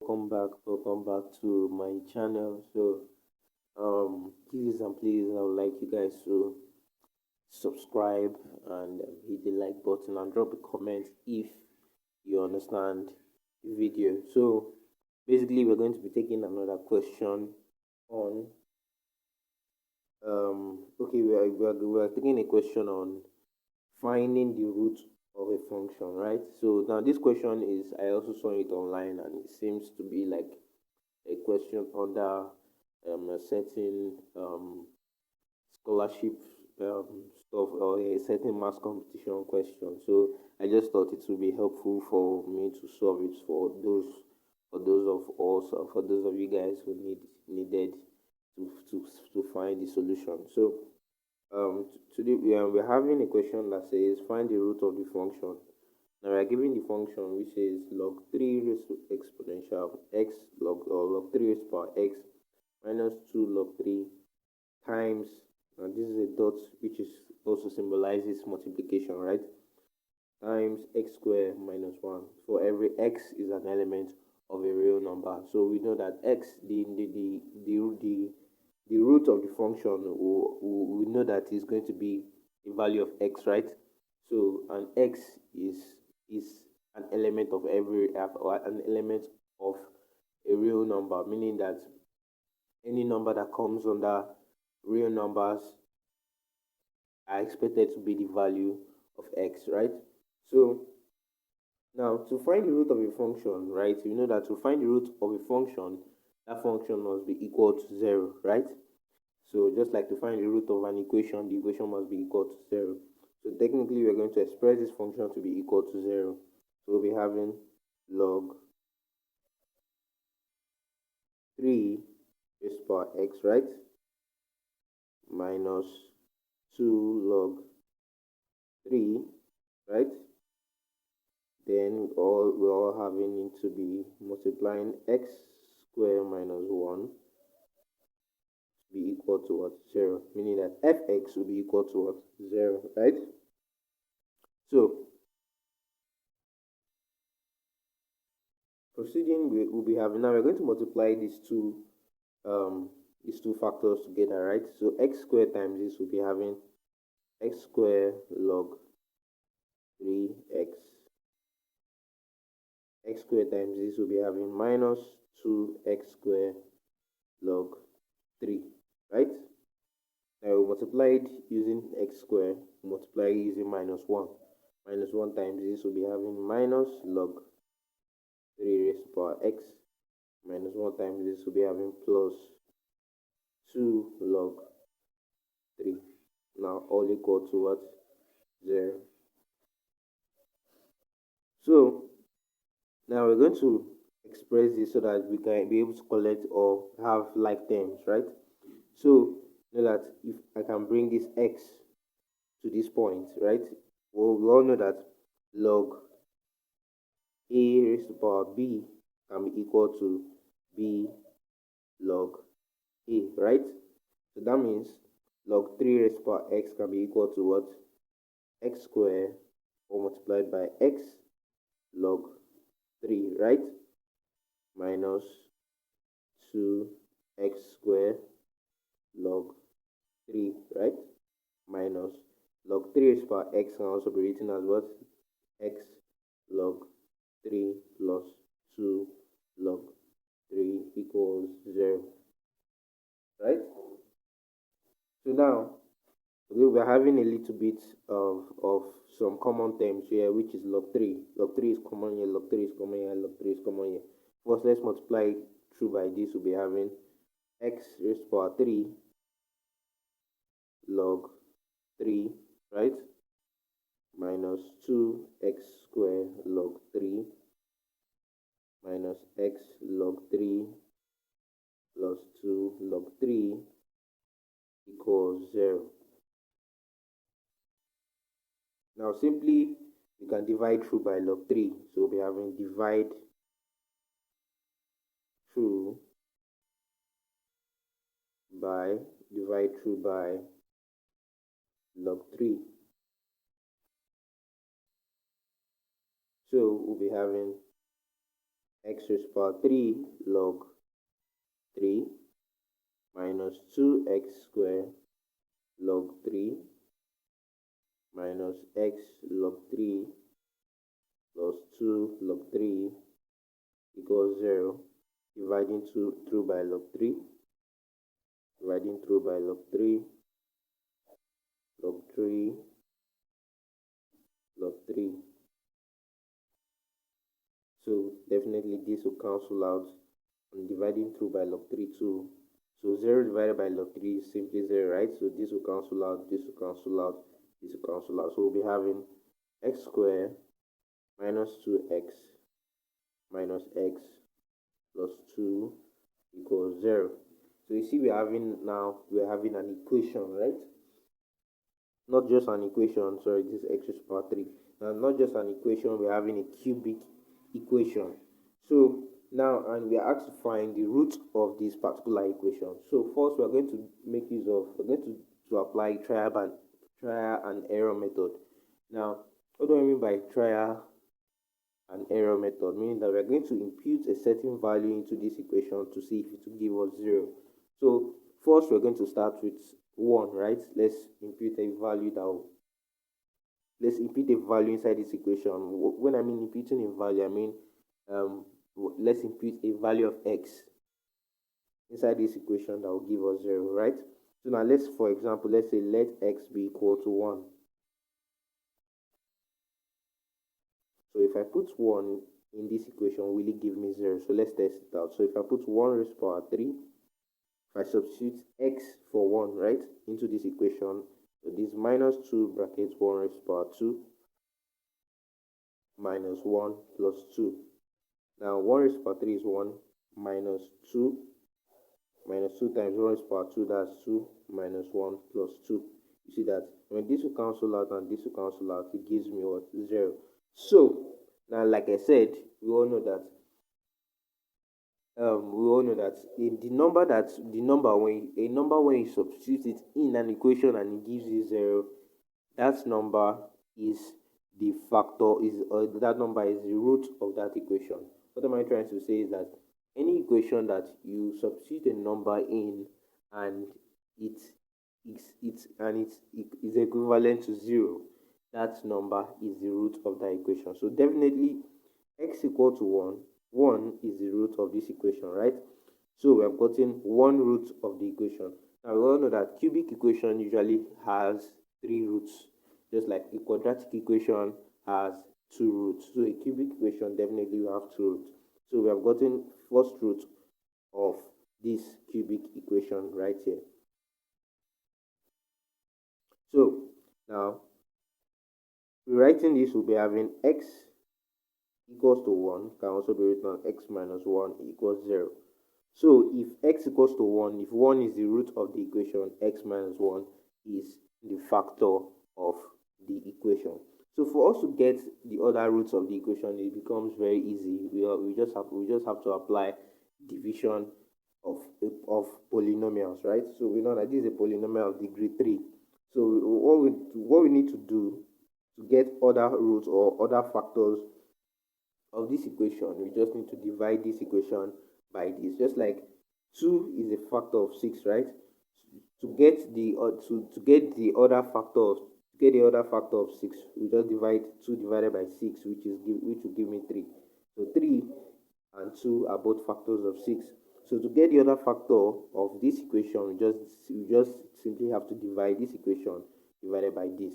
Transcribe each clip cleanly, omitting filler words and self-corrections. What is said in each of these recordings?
welcome back to my channel. So please and please, I would like you guys to subscribe and hit the like button and drop a comment if you understand the video. So basically, we're going to be taking another question on okay, we are taking a question on finding the root of a function, right? So now this question is, I also saw it online and it seems to be like a question under a certain scholarship stuff, or a certain mass competition question. So I just thought it would be helpful for me to solve it for those of us, or for those of you guys who needed to find the solution. So today we're having a question that says find the root of the function. Now we are given the function which is log 3 raised to exponential x log 3 raised to power x minus 2 log 3 times, and this is a dot which is also symbolizes multiplication, right? Times x squared minus 1. For every x is an element of a real number. So we know that x, the root of the function, we know that is going to be the value of x, right? So an x is an element of an element of a real number, meaning that any number that comes under real numbers are expected to be the value of x, right? So now to find the root of a function, right, you know that to find the root of a function, that function must be equal to 0, right? So just like to find the root of an equation, the equation must be equal to 0. So technically we're going to express this function to be equal to 0. So we'll be having log 3 raised to power x, right, minus 2 log 3, right? Then we're all having it to be multiplying x squared minus 1 to be equal to what? 0, meaning that fx will be equal to what? 0, right? So proceeding, we'll be having, now we're going to multiply these two factors together, right? So x squared times this will be having x squared log 3x. X squared times this will be having minus 2x squared log 3, right? Now we multiply it using x squared, multiply using minus 1. Minus 1 times this will be having minus log 3 raised to power x. Minus 1 times this will be having plus 2 log 3. Now all equal to what? 0. So now we're going to express this so that we can be able to collect or have like terms, right? So know that if I can bring this x to this point, right? Well, we all know that log a raised to power b can be equal to b log a, right? So that means log 3 raised to power x can be equal to what? X squared or multiplied by x log 3, right? Minus 2x squared log 3, right? Minus log 3 raised to power x can also be written as what? X log 3 plus 2 log 3 equals 0, right? So now we're having a little bit of some common terms here, which is log 3. Log 3 is common here, log 3 is common here, log 3 is common here. First, let's multiply through by this. We'll be having x raised to power 3 log 3, right? Minus 2x squared log 3 minus x log 3 plus 2 log 3 equals 0. Now simply we can divide through by log 3. So we'll be having divide through by log 3. So we'll be having x raised to power 3 log 3 minus 2x squared log 3 minus x log 3 plus 2 log 3 equals 0. Dividing through by log 3. Dividing through by log 3. Log 3. Log 3. So definitely this will cancel out. And dividing through by log 3 too. So 0 divided by log 3 is simply 0, right? So this will cancel out, this will cancel out, this will cancel out. So we'll be having x squared minus 2x minus x plus 2 equals 0. So you see we're having an equation, right? Not just an equation, sorry, this is x raised to power 3. Now, not just an equation, we're having a cubic equation. So now, and we are asked to find the root of this particular equation. So first, we're going to apply trial and error method. Now, what do I mean by trial and error method? Meaning that we're going to impute a certain value into this equation to see if it will give us 0. So first, we're going to start with 1, right? Let's impute a value inside this equation. When I mean imputing a value, I mean let's impute a value of x inside this equation that will give us 0, right? So now for example, let's say let x be equal to 1. So if I put 1 in this equation, will it give me 0? So let's test it out. So if I put 1 raised to power 3, if I substitute x for 1, right, into this equation, so this minus 2 brackets 1 raised to power 2 minus 1 plus 2. Now 1 raised to power 3 is 1 minus 2 times 1 raised to power 2, that's 2 minus 1 plus 2. You see that when this will cancel out and this will cancel out, it gives me what? 0. So now, like I said, we all know that a number when you substitute it in an equation and it gives you 0, that number is the root of that equation. What am I trying to say is that any equation that you substitute a number in and it is equivalent to 0, that number is the root of that equation. So definitely x equal to 1 is the root of this equation, right? So we have gotten one root of the equation. Now we all know that cubic equation usually has 3 roots, just like a quadratic equation has 2 roots. So a cubic equation definitely will have 2 roots. So we have gotten first root of this cubic equation right here. So now rewriting this, will be having x equals to 1 can also be written as x minus 1 equals 0. So if x equals to 1, if 1 is the root of the equation, x minus 1 is the factor of the equation. So for us to get the other roots of the equation, it becomes very easy. We just have to apply division of polynomials, right? So we know that this is a polynomial of degree 3. So what we need to do to get other roots or other factors of this equation, we just need to divide this equation by this. Just like 2 is a factor of 6, right? To get the other factor of 6, we just divide 2 divided by 6, which will give me 3. So 3 and 2 are both factors of 6. So to get the other factor of this equation, we just simply have to divide this equation divided by this.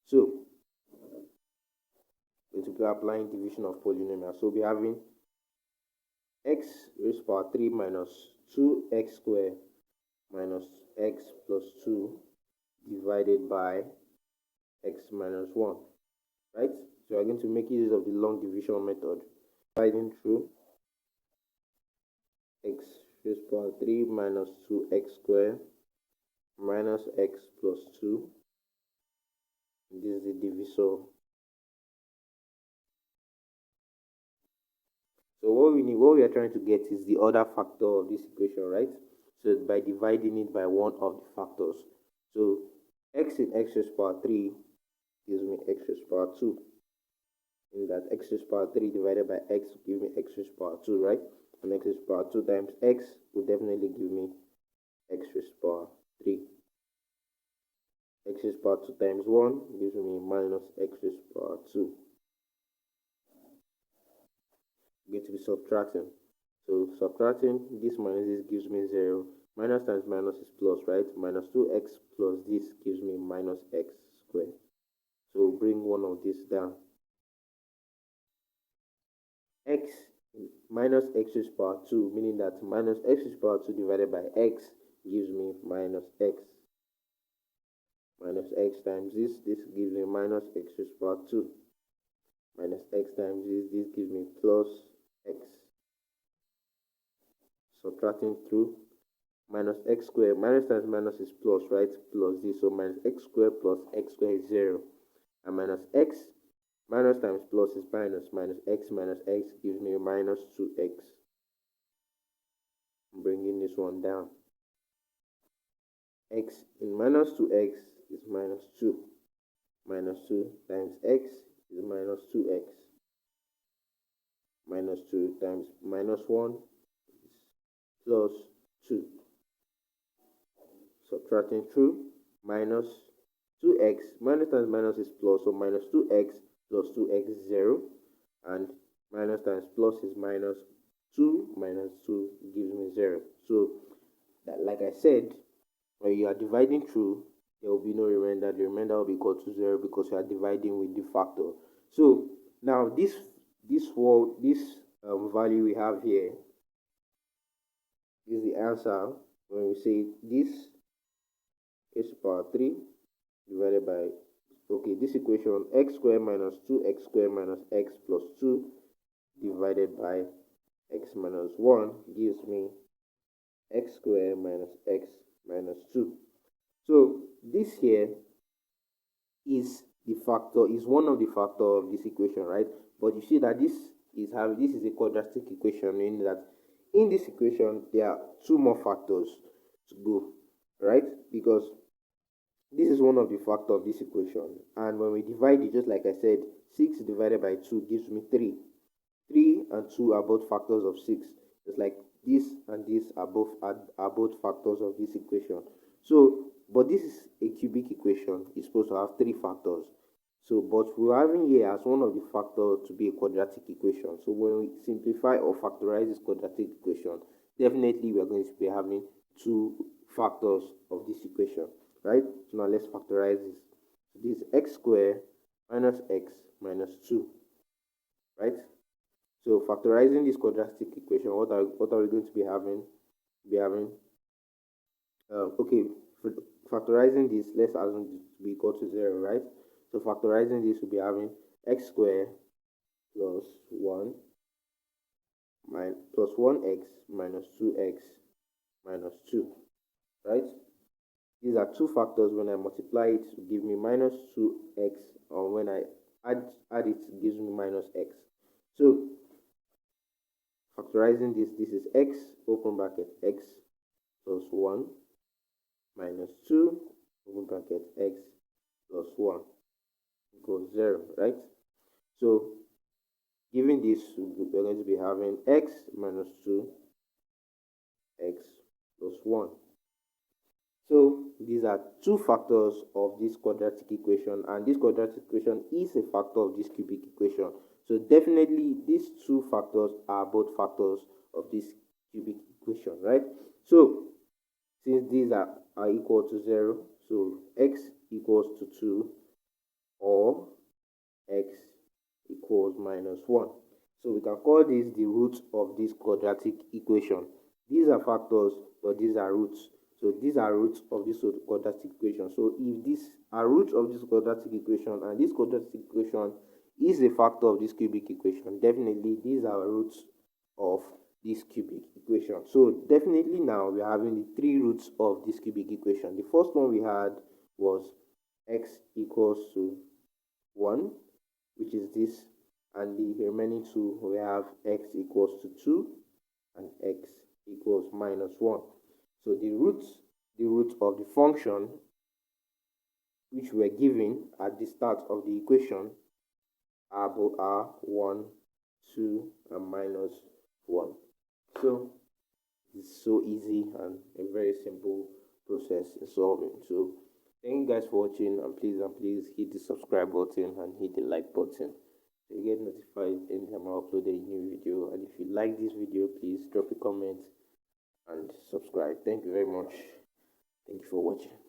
So going to be applying division of polynomial. So we'll be having x raised to power 3 minus 2x squared minus x plus 2 divided by x minus 1, right? So we're going to make use of the long division method. Dividing through x raised to power 3 minus 2x squared minus x plus 2. This is the divisor. So what we are trying to get is the other factor of this equation, right? So by dividing it by one of the factors. So x in x raised to power 3 gives me x raised to power 2. in that x raised to power 3 divided by x will give me x raised to power 2, right? And x raised to power 2 times x will definitely give me x raised to power 3. X raised to power 2 times 1 gives me minus x raised to power 2. I'm going to be subtracting. So subtracting this minus this gives me 0. Minus times minus is plus, right? Minus 2x plus this gives me minus x squared. So bring one of this down. X minus x raised to power 2, meaning that minus x raised to power 2 divided by x gives me minus x. Minus x times this gives me minus x raised to power 2. Minus x times this gives me plus x. Subtracting through, minus x squared, minus times minus is plus, right? Plus this, so minus x squared plus x squared is 0. And minus x, minus times plus is minus x gives me minus 2x. I'm bringing this one down. X in minus 2x is minus 2. Minus 2 times x is minus 2x. Minus 2 times minus 1 is plus 2. Subtracting through, minus 2x, minus times minus is plus, so minus 2x plus 2x is 0. And minus times plus is minus 2 minus 2 gives me 0. So, that, like I said, when you are dividing through, there will be no remainder. The remainder will be equal to 0 because you are dividing with the factor. So now this value we have here is the answer when we say this is power 3 divided by, okay, this equation x squared minus 2x squared minus x plus 2 divided by x minus 1 gives me x squared minus x minus 2. So this here is the factor, is one of the factor of this equation, right? But you see that this is a quadratic equation, meaning that in this equation there are two more factors to go, right? Because this is one of the factor of this equation, and when we divide it, just like I said, 6 divided by 2 gives me 3. 3 and 2 are both factors of 6. Just like this and this are both factors of this equation. So, but this is a cubic equation. It's supposed to have 3 factors. So, but we're having here as one of the factors to be a quadratic equation. So when we simplify or factorize this quadratic equation, definitely we are going to be having 2 factors of this equation, right? So now let's factorize this. This is x squared minus x minus 2, right? So factorizing this quadratic equation, what are we going to be having? Okay, for factorizing this, let's assume this to be equal to 0, right? So factorizing this will be having x squared plus 1 plus 1x minus 2x minus 2, right? These are 2 factors. When I multiply it, it will give me minus 2x, or when I add it, it gives me minus x. So factorizing this is x, open bracket, x plus 1 minus 2, open bracket, x plus 1 equals 0, right? So given this, we're going to be having x minus 2, x plus 1. So these are 2 factors of this quadratic equation, and this quadratic equation is a factor of this cubic equation. So definitely these 2 factors are both factors of this cubic equation, right? So since these are equal to 0, so x equals to 2 or x equals minus 1. So we can call this the root of this quadratic equation. These are factors, but these are roots. So these are roots of this quadratic equation. So if these are roots of this quadratic equation, and this quadratic equation is a factor of this cubic equation, definitely these are roots of this cubic equation. So definitely now we are having the 3 roots of this cubic equation. The first one we had was x equals to 1, which is this, and the remaining 2 we have x equals to 2 and x equals minus 1. So the root of the function which were given at the start of the equation R, 1, 2, and minus 1. So it's so easy and a very simple process in solving. So thank you guys for watching, and please hit the subscribe button and hit the like button so you get notified anytime I upload a new video. And if you like this video, please drop a comment and subscribe. Thank you very much. Thank you for watching.